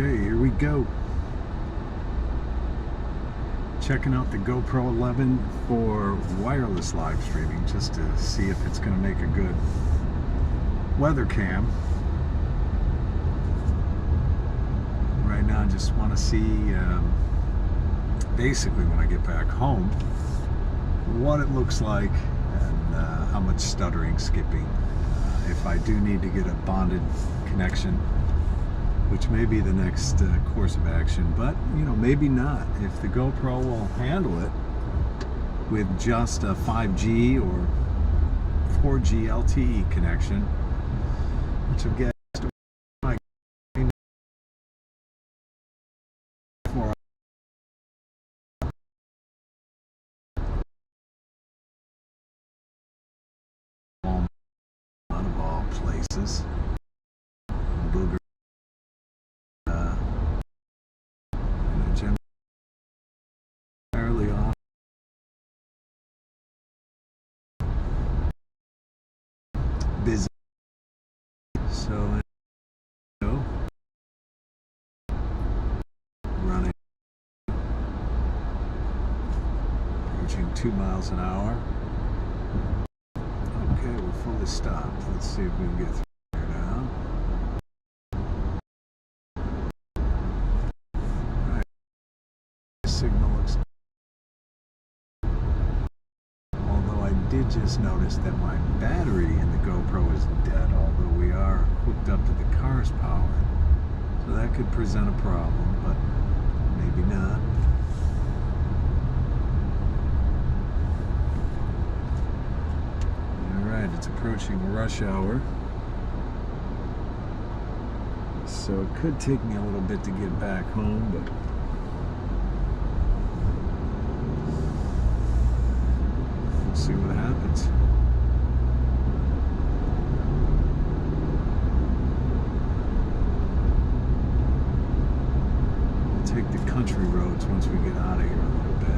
Okay, here we go. Checking out the GoPro 11 for wireless live streaming, just to see if it's going to make a good weather cam. Right now I just want to see basically when I get back home what it looks like and how much stuttering, skipping, if I do need to get a bonded connection, which may be the next course of action, but you know, maybe not. If the GoPro will handle it with just a 5G or 4G LTE connection, which will get out of all places. Booger. Generally off. Busy. So running, approaching 2 miles an hour. Okay, we're fully stopped. Let's see if we can get through here now. Alright. Signal looks. Although I did just notice that my battery in the GoPro is dead, although we are hooked up to the car's power. So that could present a problem, but maybe not. Alright, it's approaching rush hour. So it could take me a little bit to get back home, but we'll see what happens. We'll take the country roads once we get out of here a little bit.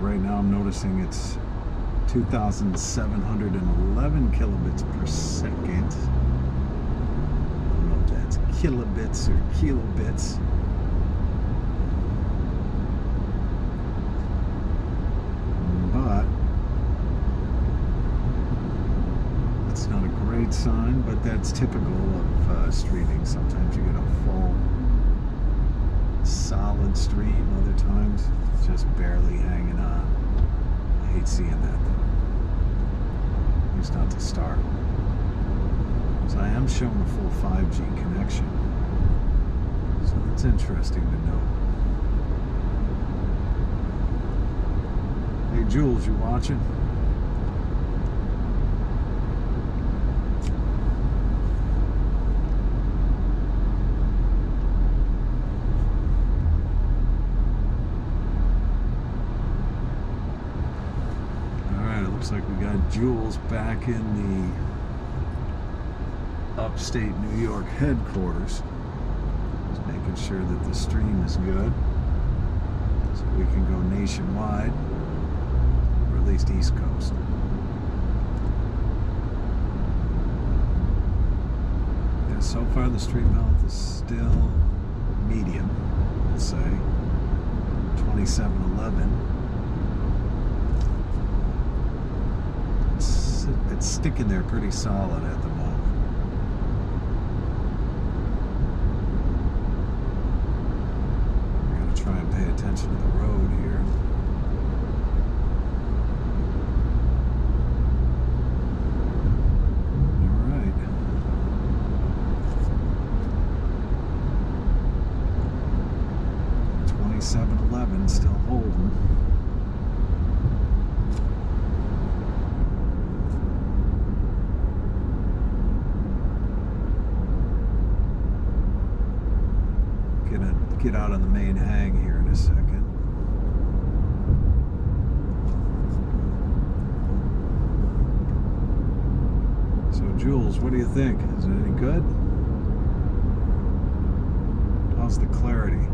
Right now I'm noticing it's 2,711 kilobits per second. I don't know if that's kilobits or kilobits. But that's not a great sign, but that's typical of streaming. Sometimes you get a full solid stream, other times just barely hanging on. I hate seeing that though. At least not to start. So I am showing a full 5G connection. So that's interesting to note. Hey Jules, you watching? Looks like we got Jules back in the upstate New York headquarters. Just making sure that the stream is good so we can go nationwide, or at least East Coast. Yeah, so far the stream health is still medium, let's say 2711. It's sticking there pretty solid at the moment. We're going to try and pay attention to the road here. All right. 2711 still holding. get out on the main hang here in a second. So Jules, what do you think? Is it any good? How's the clarity? Are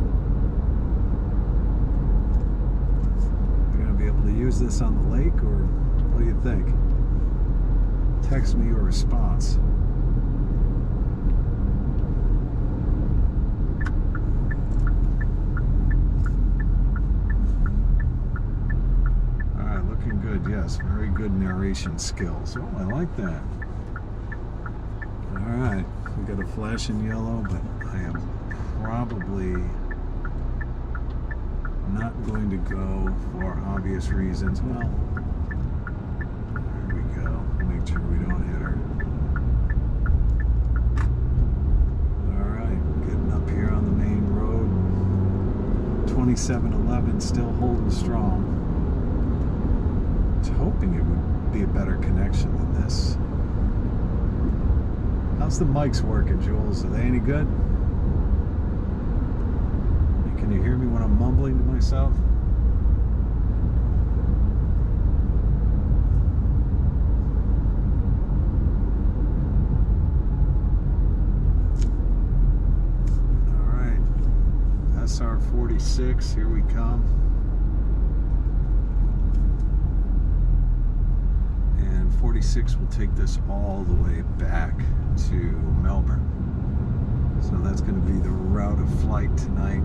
you going to be able to use this on the lake, or what do you think? Text me your response. Alright, looking good, yes. Very good narration skills. Oh, I like that. Alright, we got a flash in yellow, but I am probably not going to go for obvious reasons. Well, there we go. Make sure we don't hit her. Alright, getting up here on the main road. 2711, still holding strong. I was hoping it would be a better connection than this. How's the mics working, Jules? Are they any good? Can you hear me when I'm mumbling to myself? All right, SR 46, here we come. And 46 will take this all the way back to Melbourne. So that's going to be the route of flight tonight.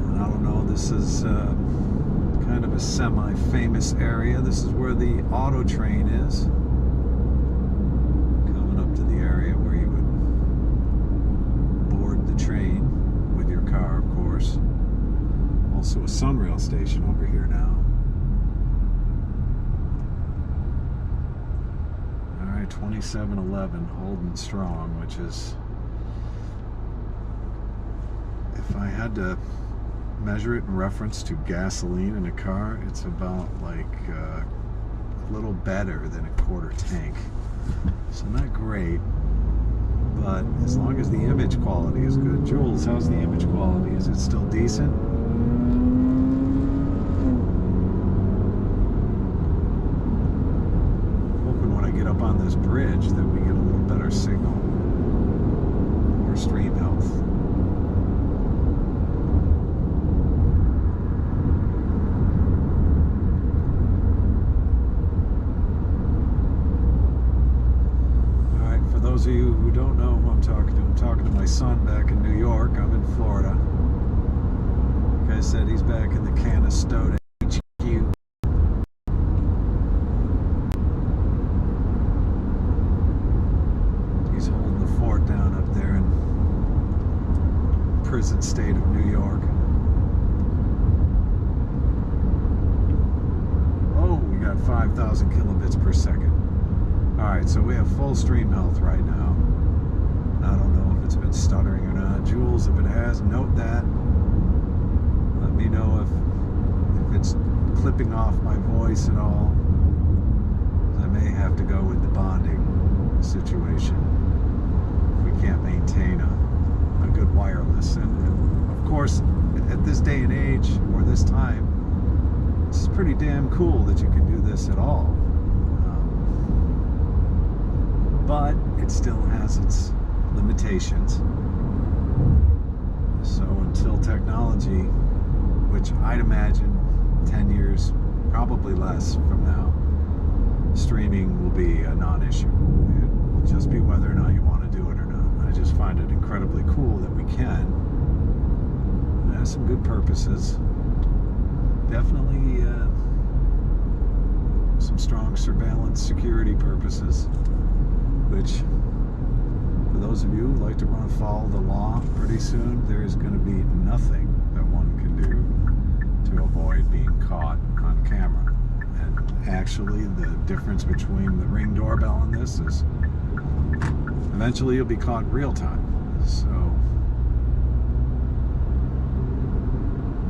And I don't know, this is kind of a semi-famous area. This is where the auto train is. Coming up to the area where you would board the train with your car, of course. Also a Sunrail station over here now. 2711 holding strong, which is, if I had to measure it in reference to gasoline in a car, it's about like a little better than a quarter tank. So not great, but as long as the image quality is good. Jules, how's the image quality? Is it still decent? Up on this bridge that we get a little better signal, more stream health. Alright, for those of you who don't know who I'm talking to my son back in New York. I'm in Florida. Like I said, he's back in the Canastota HQ. Prison state of New York. Oh, we got 5,000 kilobits per second. Alright, so we have full stream health right now. I don't know if it's been stuttering or not. Jules, if it has, note that. Let me know if it's clipping off my voice at all. I may have to go with the bonding situation if we can't maintain a good wireless. And of course, at this day and age, or this time, it's pretty damn cool that you can do this at all. But it still has its limitations. So until technology, which I'd imagine 10 years, probably less from now, streaming will be a non-issue. It will just be whether or not you want to do it or not. I just find it incredibly cool that we can. It has some good purposes. Definitely some strong surveillance security purposes, which, for those of you who like to run afoul of the law, pretty soon there is going to be nothing that one can do to avoid being caught on camera. And actually, the difference between the Ring doorbell and this is eventually you'll be caught in real time. So,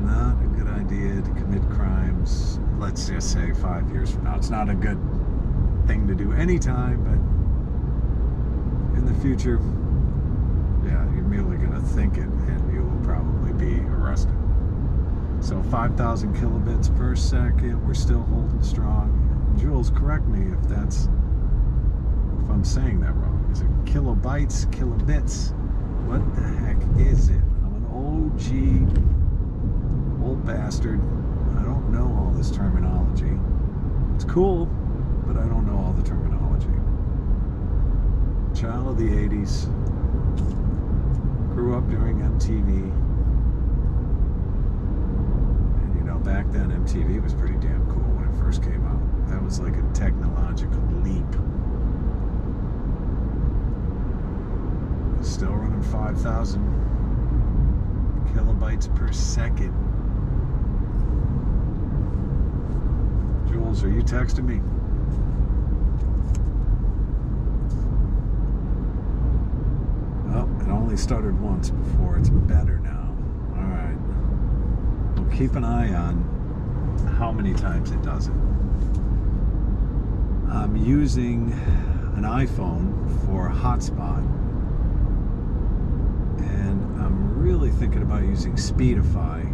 not a good idea to commit crimes, let's just say 5 years from now. It's not a good thing to do anytime, but in the future, yeah, think it, and you will probably be arrested. So 5,000 kilobits per second, we're still holding strong. Jules, correct me if I'm saying that wrong. Is it kilobytes, kilobits? What the heck is it? I'm an old bastard. I don't know all this terminology. It's cool, but I don't know all the terminology. Child of the 80s. Grew up during MTV. And you know, back then MTV was pretty damn cool when it first came out. That was like a technological leap. Still running 5,000 kilobytes per second. Jules, are you texting me? Oh, it only stuttered once before. It's better now. All right. Well, keep an eye on how many times it does it. I'm using an iPhone for hotspot, and I'm really thinking about using Speedify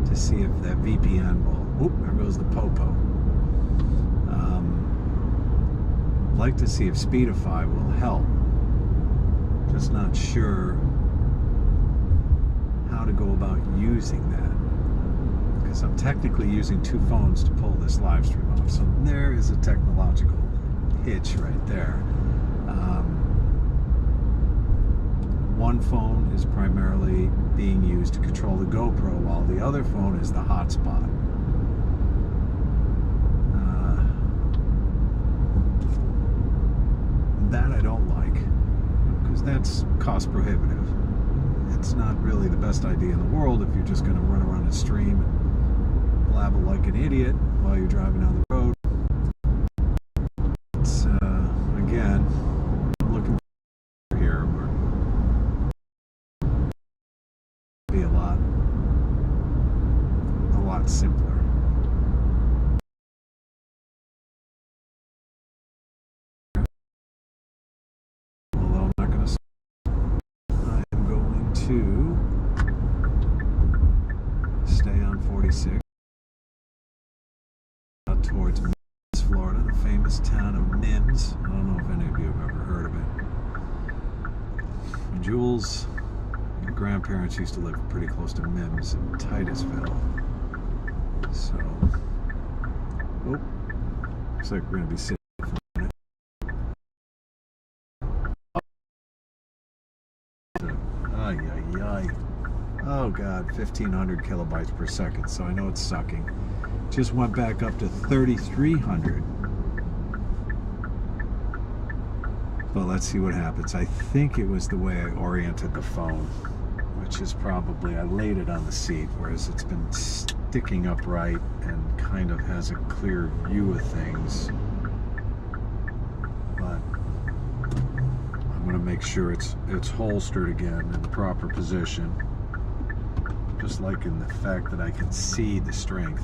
to see if that VPN will. Oop, there goes the popo. I'd like to see if Speedify will help. Just not sure how to go about using that, because I'm technically using two phones to pull this live stream off. So there is a technological hitch right there. One phone is primarily being used to control the GoPro, while the other phone is the hotspot. That I don't like, because that's cost prohibitive. It's not really the best idea in the world if you're just going to run around and stream and blabble like an idiot while you're driving down the road. It's, again, I'm looking for here where it'll be a lot simpler. Although I'm not going to, I am going to stay on 46 out towards Florida, the famous town of Mims. I don't know if any of you have ever heard of it. Jules, your grandparents used to live pretty close to Mims in Titusville. So, looks like we're going to be sitting for a minute. Ay, ay, ay. Oh God, 1,500 kilobytes per second. So I know it's sucking. Just went back up to 3,300. But let's see what happens. I think it was the way I oriented the phone, which is probably, I laid it on the seat, whereas it's been sticking upright and kind of has a clear view of things. But I'm going to make sure it's holstered again in the proper position, just like in the fact that I can see the strength.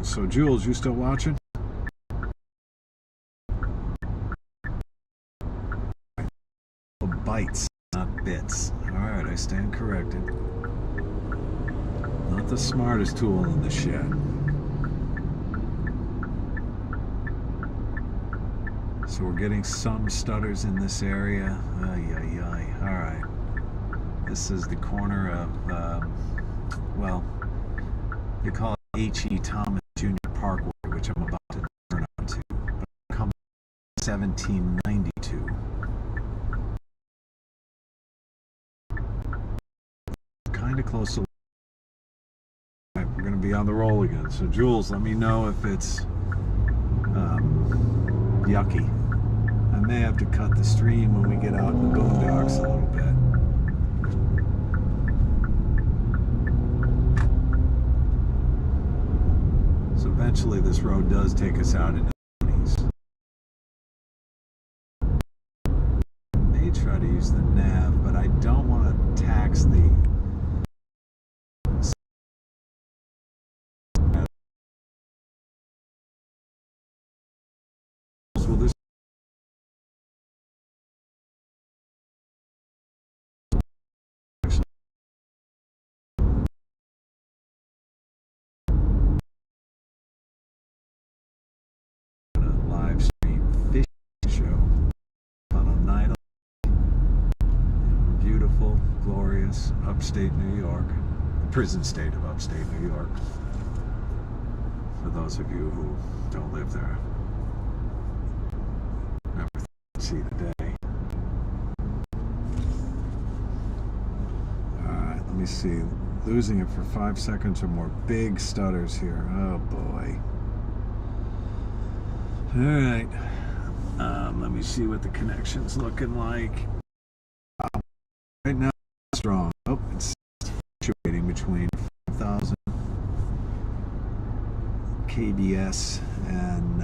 So Jules, you still watching? Bytes, not bits. Alright, I stand corrected. Not the smartest tool in the shed. So we're getting some stutters in this area. Ay, ay, ay. Alright. This is the corner of, well, they call it H.E. Thomas Jr. Parkway, which I'm about to turn onto. But I'm coming 1792. Kind of close to. Right, we're going to be on the roll again. So Jules, let me know if it's yucky. I may have to cut the stream when we get out in the boondocks a little bit. So eventually this road does take us out into the 20s. I may try to use the nav, but I don't want to tax the is upstate New York, prison state of upstate New York, for those of you who don't live there. Never see the day. Alright, let me see. Losing it for 5 seconds or more. Big stutters here. Oh boy. Alright. Let me see what the connection's looking like. Right now, it's strong. Oh, it's fluctuating between 5,000 kbs and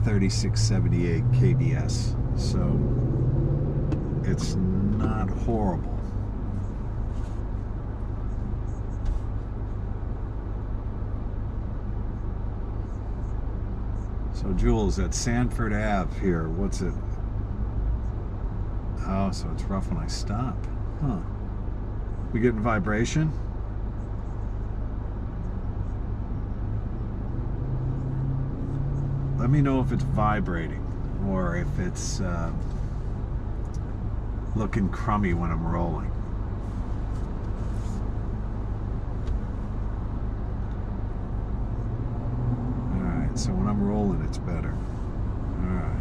3678 kbs. So it's not horrible. So Jules, at Sanford Ave here, what's it? Oh, so it's rough when I stop. Huh. We getting vibration? Let me know if it's vibrating or if it's looking crummy when I'm rolling. Alright, so when I'm rolling it's better. Alright.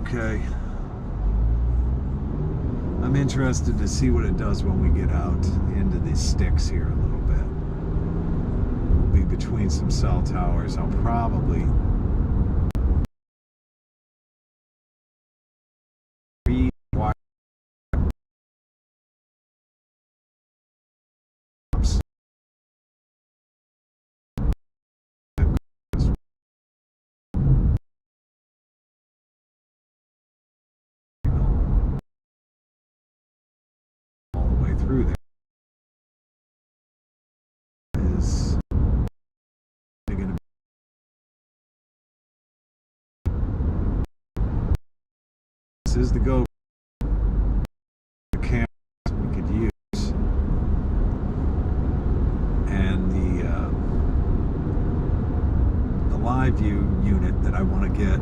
Okay. I'm interested to see what it does when we get out into these sticks here a little bit. We'll be between some cell towers. I'll probably rewire all the way through there. Is going to be, this is the go camera we could use, and the live view unit that I want to get,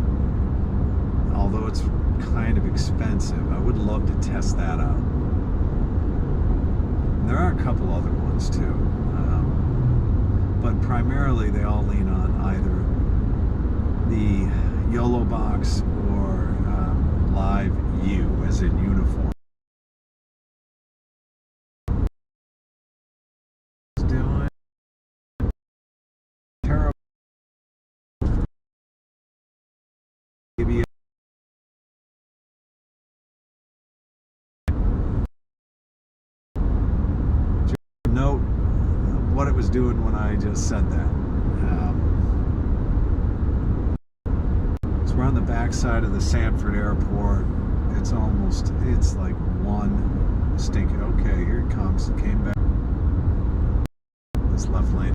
although it's kind of expensive, I would love to test that out. And there are a couple other ones too. But primarily they all lean on either the YOLO box or Live U, as in uniform. It's doing terrible. Maybe note what it was doing when I just said that. So we're on the backside of the Sanford Airport. It's like one stinking. Okay, here it comes. It came back. This left lane.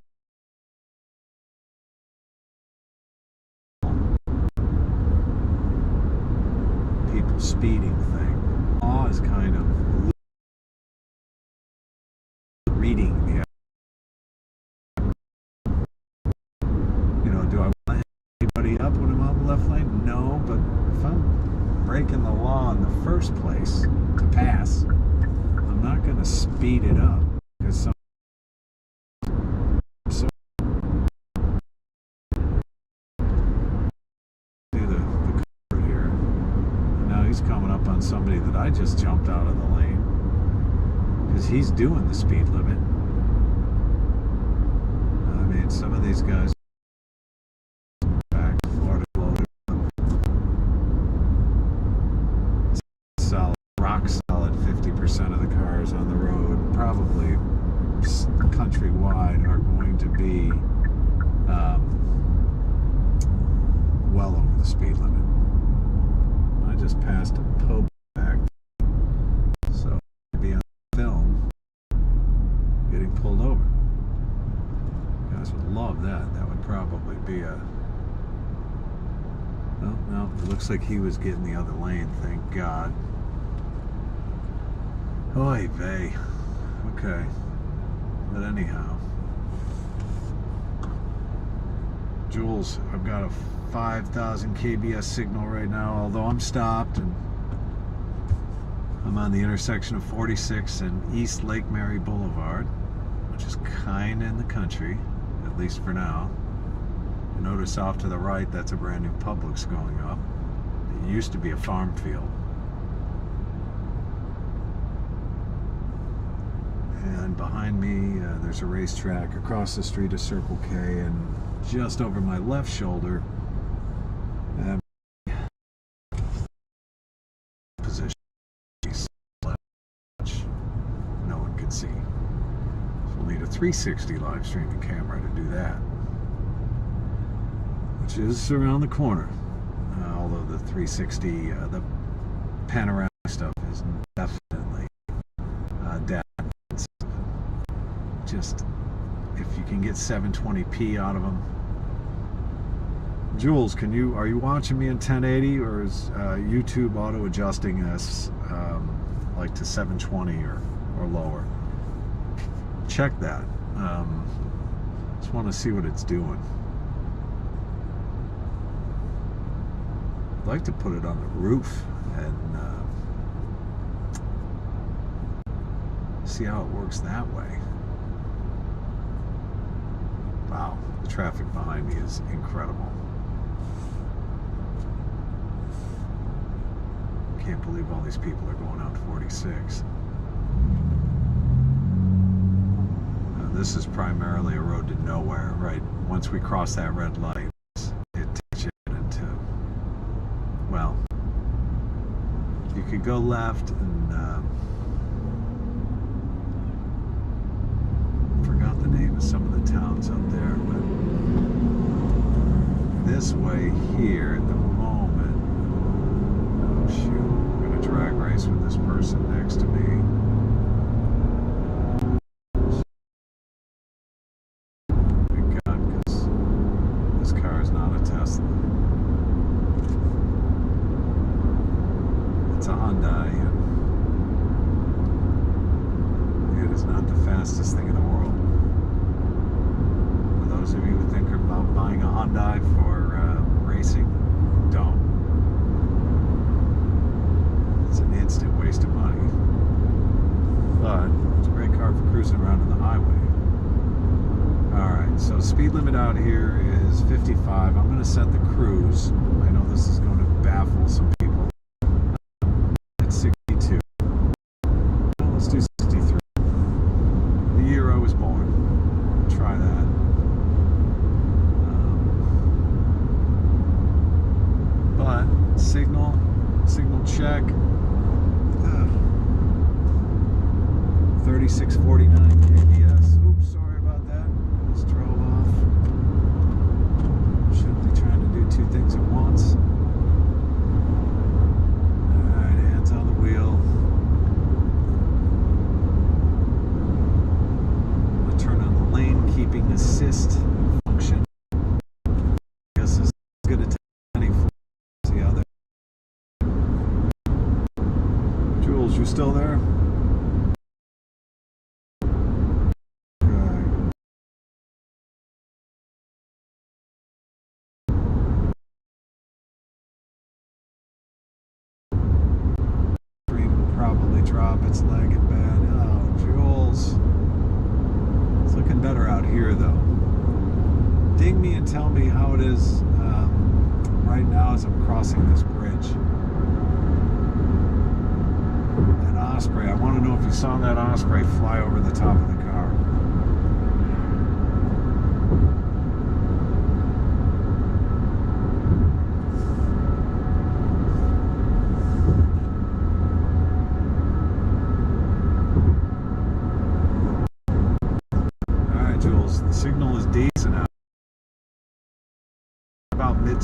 People speeding thing. Law is kind of reading the. Do I want anybody up when I'm on the left lane? No, but if I'm breaking the law in the first place to pass, I'm not going to speed it up because do the cover here. And now he's coming up on somebody that I just jumped out of the lane because he's doing the speed limit. I mean, some of these guys. Solid 50% of the cars on the road, probably countrywide, are going to be well over the speed limit. I just passed a Pope back, so I'd be on film getting pulled over. You guys would love that. That would probably be a. Oh, no, it looks like he was getting the other lane, thank God. Oy vey. Okay. But anyhow. Jules, I've got a 5,000 kbs signal right now, although I'm stopped, and I'm on the intersection of 46 and East Lake Mary Boulevard, which is kind of in the country, at least for now. You notice off to the right, that's a brand new Publix going up. It used to be a farm field. And behind me, there's a racetrack. Across the street, a Circle K, and just over my left shoulder, position which no one can see. So we'll need a 360 live streaming camera to do that, which is around the corner. Although the 360, the panoramic stuff is definitely data. Just if you can get 720p out of them. Jules, are you watching me in 1080, or is YouTube auto adjusting us like to 720 or lower? Check that. Just want to see what it's doing. I'd like to put it on the roof and see how it works that way. Wow, the traffic behind me is incredible. Can't believe all these people are going out 46. This is primarily a road to nowhere, right? Once we cross that red light, it takes you into, well, you could go left and forgot the name of some of the towns up there, but this way here at the moment, oh shoot, I'm gonna drag race with this person next to me. Thank God, because this car is not a Tesla. It's a Hyundai, and it is not the fastest thing in the world. Those of you who think about buying a Hyundai for racing, don't. It's an instant waste of money. But it's a great car for cruising around on the highway. Alright, so speed limit out here is 55. I'm going to set the cruise. I know this is going to baffle some people. At 62. Let's do 63. The year I was born. Try that. But signal check. 3649 kbs. Oops, sorry about that. Just drove off. Shouldn't be trying to do two things at once. Alright, hands on the wheel. I'm going to turn on the lane keeping assist function. I guess this is good at any the other. Jules, you still there? Drop, it's lagging bad. Oh, Jules. It's looking better out here, though. Ding me and tell me how it is right now as I'm crossing this bridge. An osprey. I want to know if you saw that osprey fly over the top of the car. The signal is decent out. About mid.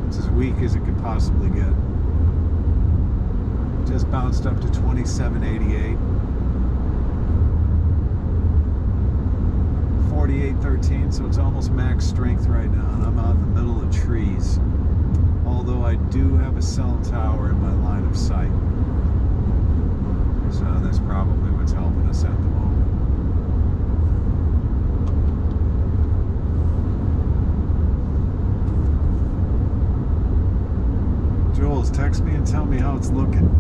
It's as weak as it could possibly get. Just bounced up to 2788. 4813, so it's almost max strength right now, and I'm out in the middle of trees. Although I do have a cell tower in my line of sight. So that's probably what's helping us at the moment. Jules, text me and tell me how it's looking.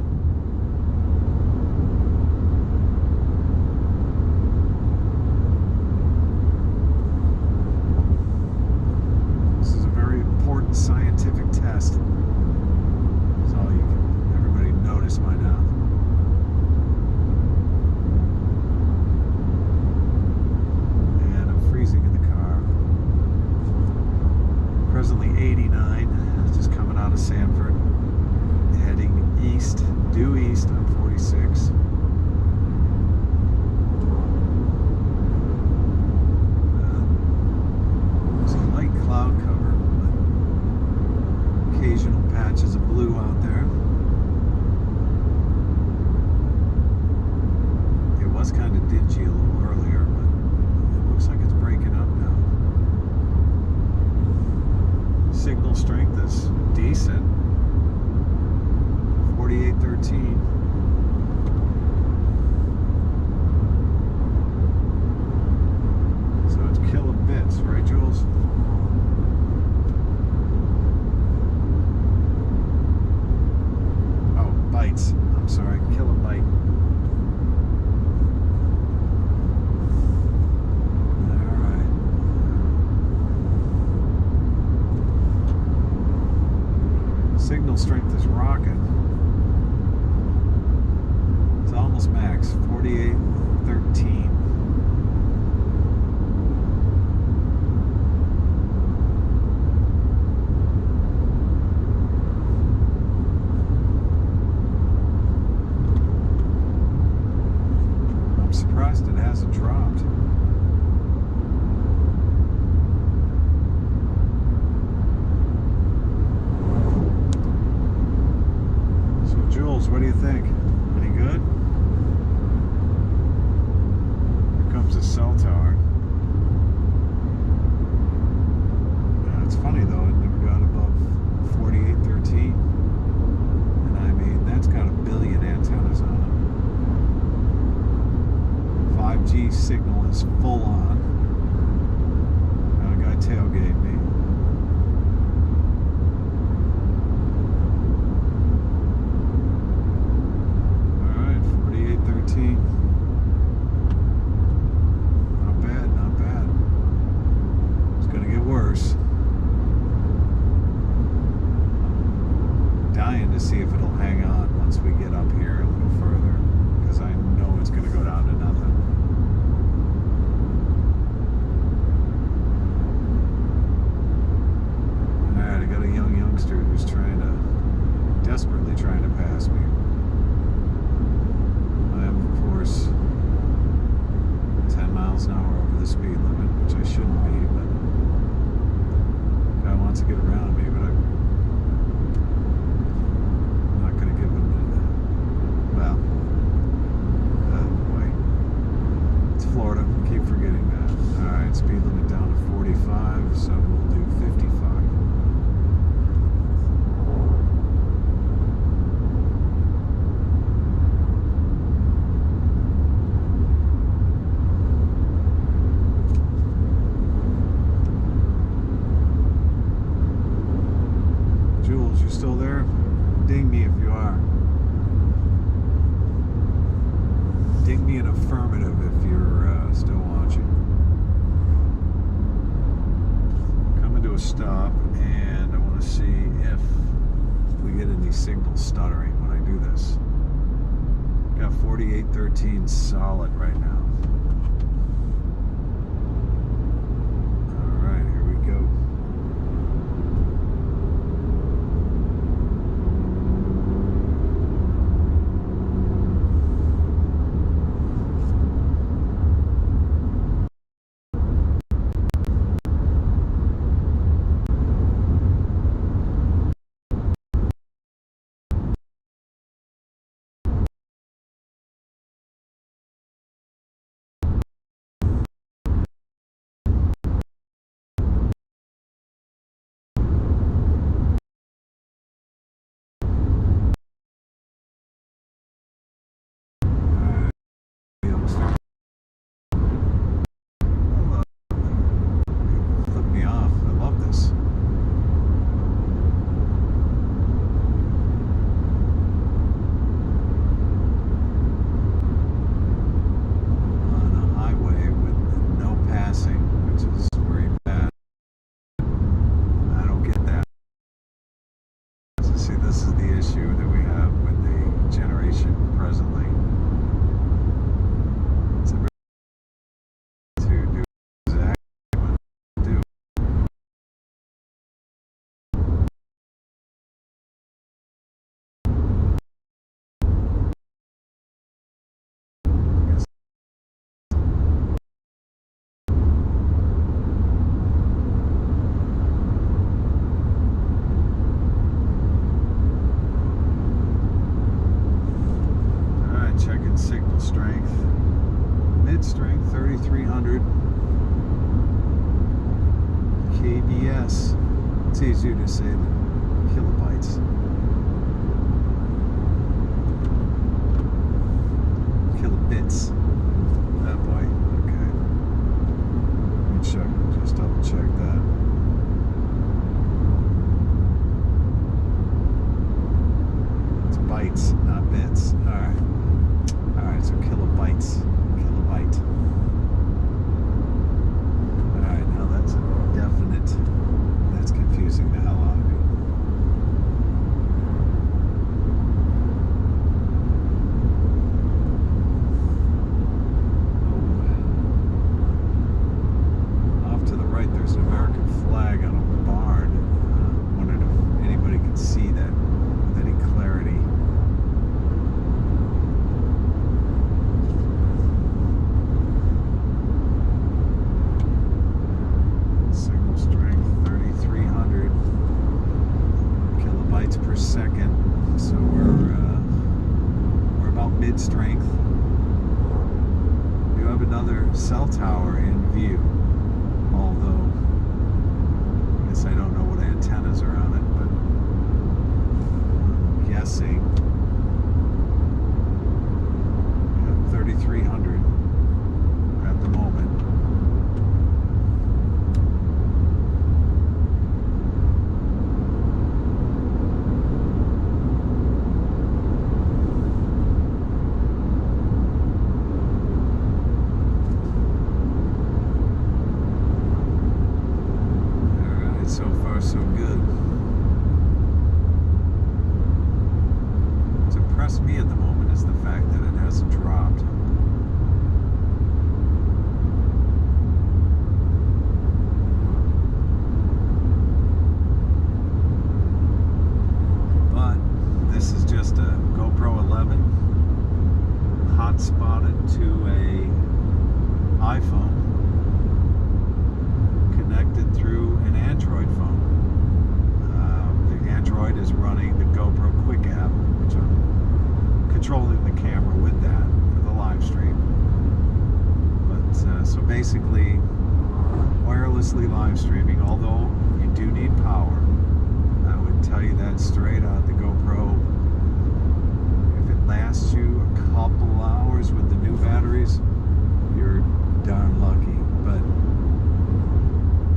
This is a very important scientific test. That's all you can, everybody notice by now. And I'm freezing in the car. Presently 89, just coming out of Sanford. Heading east, due east on 46. There's a light cloud cover, but occasional patches of blue out there. It was kind of dingy a little earlier, but it looks like it's breaking up now. Signal strength is decent. 4813. So it's killing bits, right, Jules? Oh, bytes. I'm sorry, kilobyte. All right. Signal strength is rocking. Almost max, 4813. I'm surprised it hasn't dropped. So Jules, what do you think? Any good? A cell tower. It's funny though, it never got above 4813. And I mean, that's got a billion antennas on it. 5G signal is full on. Got a guy tailgate me. Alright, 4813. Worse. I'm dying to see if it'll hang on once we get up here a little further, because I know it's going to go down to nothing. Alright, I got a youngster who's desperately trying to pass me. I am, of course, 10 miles an hour over the speed limit, which I shouldn't be, but guy wants to get around me, but I'm not going to give him well, boy, it's Florida, keep forgetting that. Alright, speed limit down to 45, so we'll do 55. Jules, you still there? Ding me if you are. Ding me an affirmative if you're still watching. Coming to a stop, and I want to see if we get any signal stuttering when I do this. Got 4813 solid right now. See, this is the issue that we have with the generation presently. It's a to do exactly what it do. Yes. All right, checking signal strength. Mid strength 3300 kbs. It's easier to say than kilobytes. Kilobits. That boy. Okay. Let me check. Just double check that. It's bytes, not bits. All right. All right. So kilobytes. Kilobyte. All right. Now that's a definite. That's confusing the hell out of me. Off to the right, there's an American flag on a barn. Wondered if anybody could see that with any clarity. Signal strength 3,300 kilobytes per second. So we're about mid strength. We have another cell tower in view. Although, I guess I don't know what antennas are on it, but I'm guessing we have 3,300 at the moment. So far, so good. What's impressed me at the moment is the fact that it hasn't dropped. But this is just a GoPro 11 hot-spotted to a iPhone connected through an Android phone. The Android is running the GoPro Quick app, which I'm controlling the camera with that for the live stream. But so basically, wirelessly live streaming, although you do need power. I would tell you that straight out. The GoPro, if it lasts you a couple hours with the new batteries, you're darn lucky. But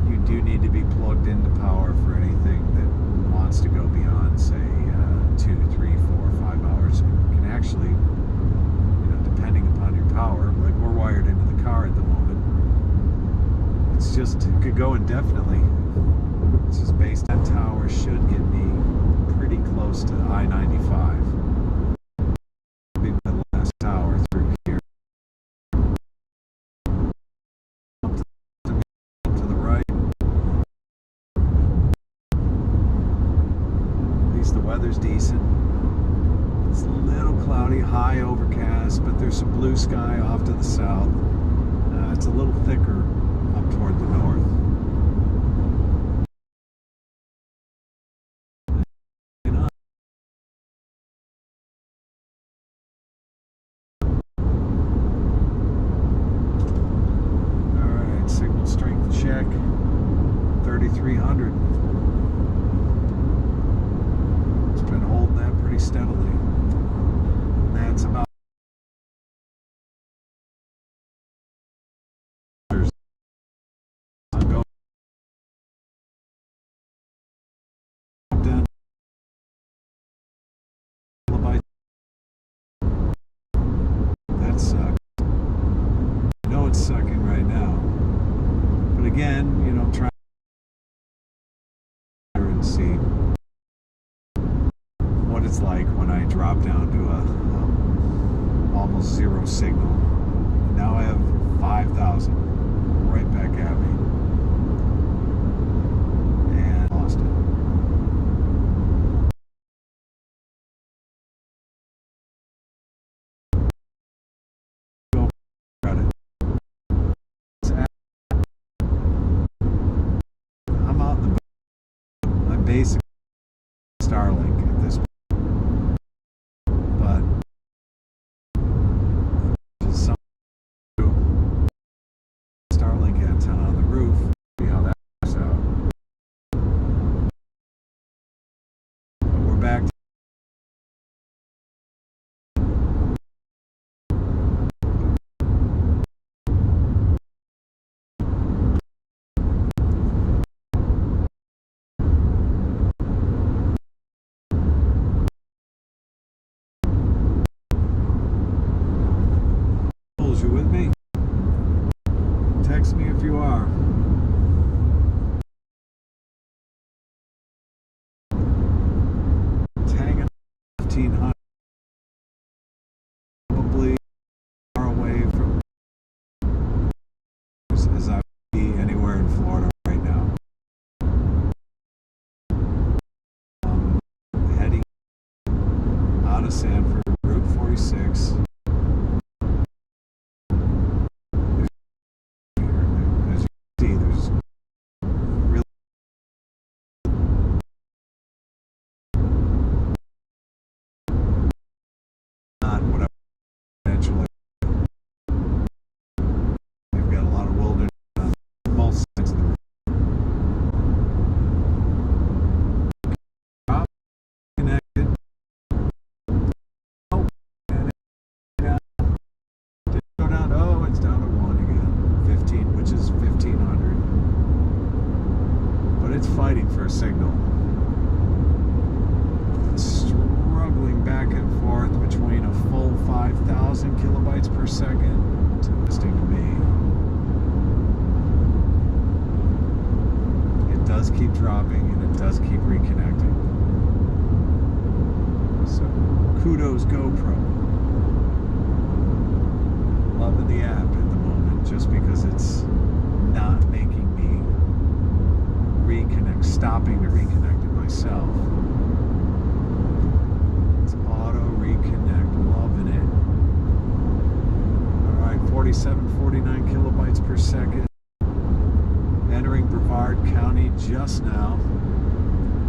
you do need to be plugged into power for anything that wants to go beyond, say, 2, 3, 4, 5 hours. It can actually, depending upon your power, like we're wired into the car at the moment. It's just, it could go indefinitely. It's just based on tower should get me pretty close to I-95. Be my last tower through here. The weather's decent. It's a little cloudy, high overcast, but there's some blue sky off to the south. It's a little thicker up toward the north. Alright, signal strength check. 3,300. Been holding that pretty steadily. That's about that sucks. I know it's sucking right now, but again, try and see. it's like when I drop down to a almost zero signal. Now I have 5,000 right back at me, and lost it. Go credit. I'm out in the I basically Starlink at this point, but just some Starlink antenna on the roof. See how that works out. But we're back to you with me? Text me if you are. It's hanging 1,500. Probably far away from as I would be anywhere in Florida right now. Heading out of Sanford, Route 46. Fighting for a signal. Struggling back and forth between a full 5,000 kilobytes per second. It's interesting to me. It does keep dropping and it does keep reconnecting. So kudos GoPro. Loving the app at the moment just because it's not making me reconnect, stopping to reconnect it myself. It's auto reconnect, loving it. Alright, 47-49 kilobytes per second. Entering Brevard County just now.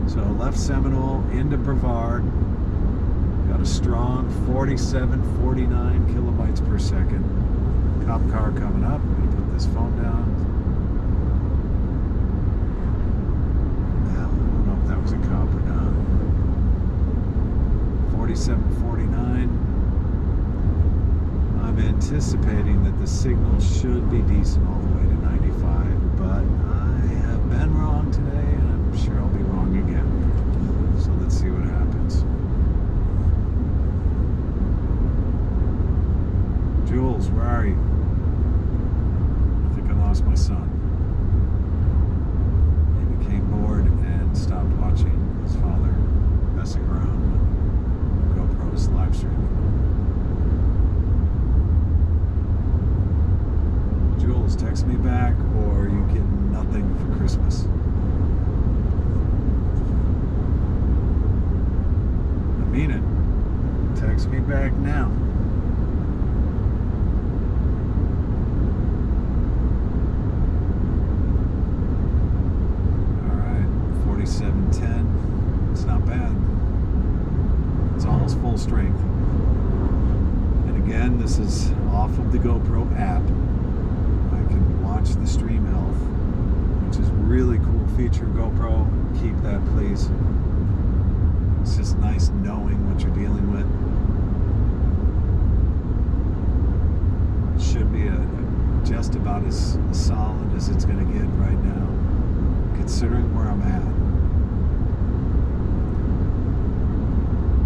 So left Seminole into Brevard. Got a strong 47-49 kilobytes per second. Cop car coming up. I'm gonna put this phone down. That was a cop or not. 47-49. I'm anticipating that the signal should be decent all the way to 95, but I have been wrong today, and I'm sure I'll be wrong again. So let's see what happens. Jules, where are you? I think I lost my son. He became bored and stopped watching his father messing around with GoPro's live streaming. Jules, text me back or you get nothing for Christmas. I mean it. Text me back now. Alright, 4710. It's not bad. It's almost full strength. And again, this is off of the GoPro app. I can watch the stream health, which is a really cool feature. GoPro, keep that please. It's just nice knowing what you're dealing with. It should be just about as solid as it's going to get right now, considering where I'm at.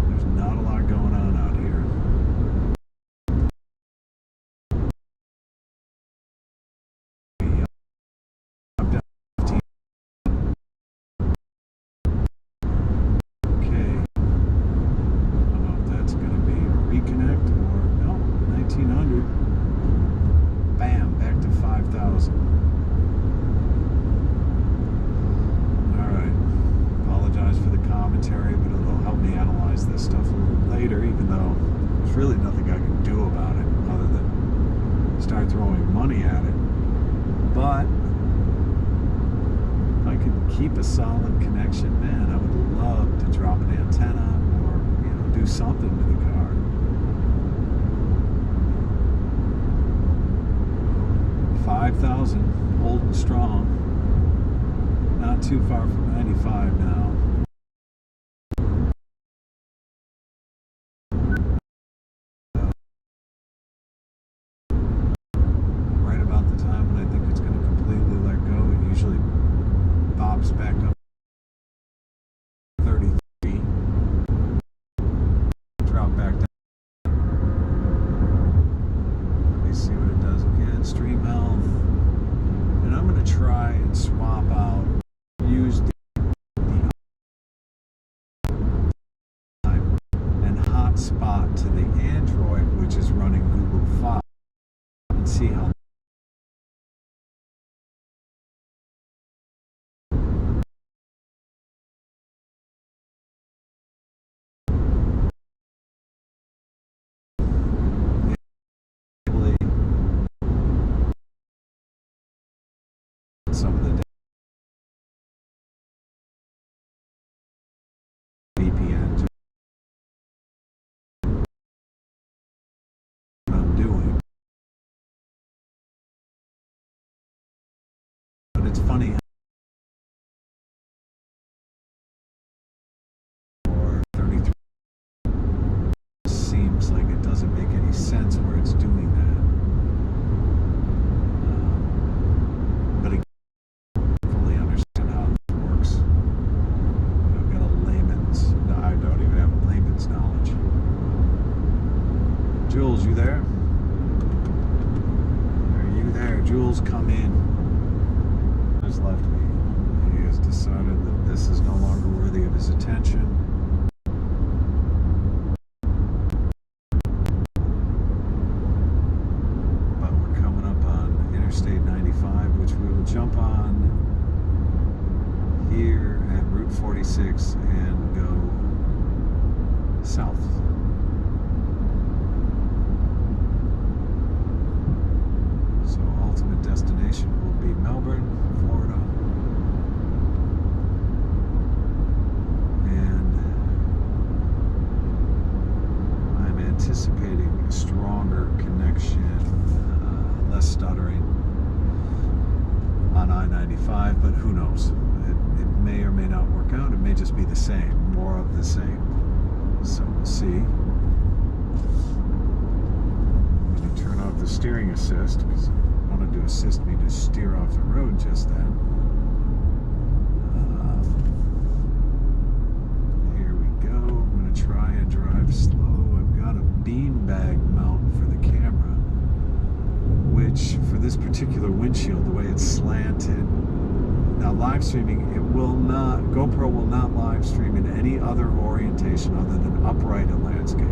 There's not a lot going on out here. there's really nothing I can do about it other than start throwing money at it. But if I could keep a solid connection, man, I would love to drop an antenna or, you know, do something with the car. 5,000, holding strong. Not too far from 95 now. Right about the time when I think it's going to completely let go, it usually bobs back up 33. Drop back down. Let me see what it does again. Stream health. And I'm going to try and swap out, use the and hotspot to the Android, which is running Google Fi, and see how some of the VPN. What I'm doing, but it's funny. Or 33 seems like it doesn't make any sense where it's doing that. But again, fully understand how it works. I've got a layman's, no, I don't even have a layman's knowledge. Jules, you there? Are you there? Jules, come in. Has left me. He has decided that this is no longer worthy of his attention. But we're coming up on Interstate 95, which we will jump on here at Route 46 and go south. So ultimate destination will be Melbourne, Florida. And I'm anticipating a stronger connection, less stuttering on I-95, but who knows? It may or may not work out. It may just be the same, more of the same. So we'll see. I'm going to turn off the steering assist because I wanted to assist me to steer off the road just then. Here we go. I'm going to try and drive slow. I've got a beanbag mount for the camera, which for this particular windshield, the way it's slanted. Now live streaming, GoPro will not live stream in any other orientation other than upright and landscape.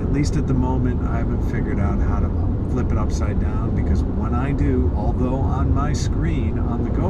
At least at the moment, I haven't figured out how to flip it upside down, because when I do, although on my screen on the GoPro,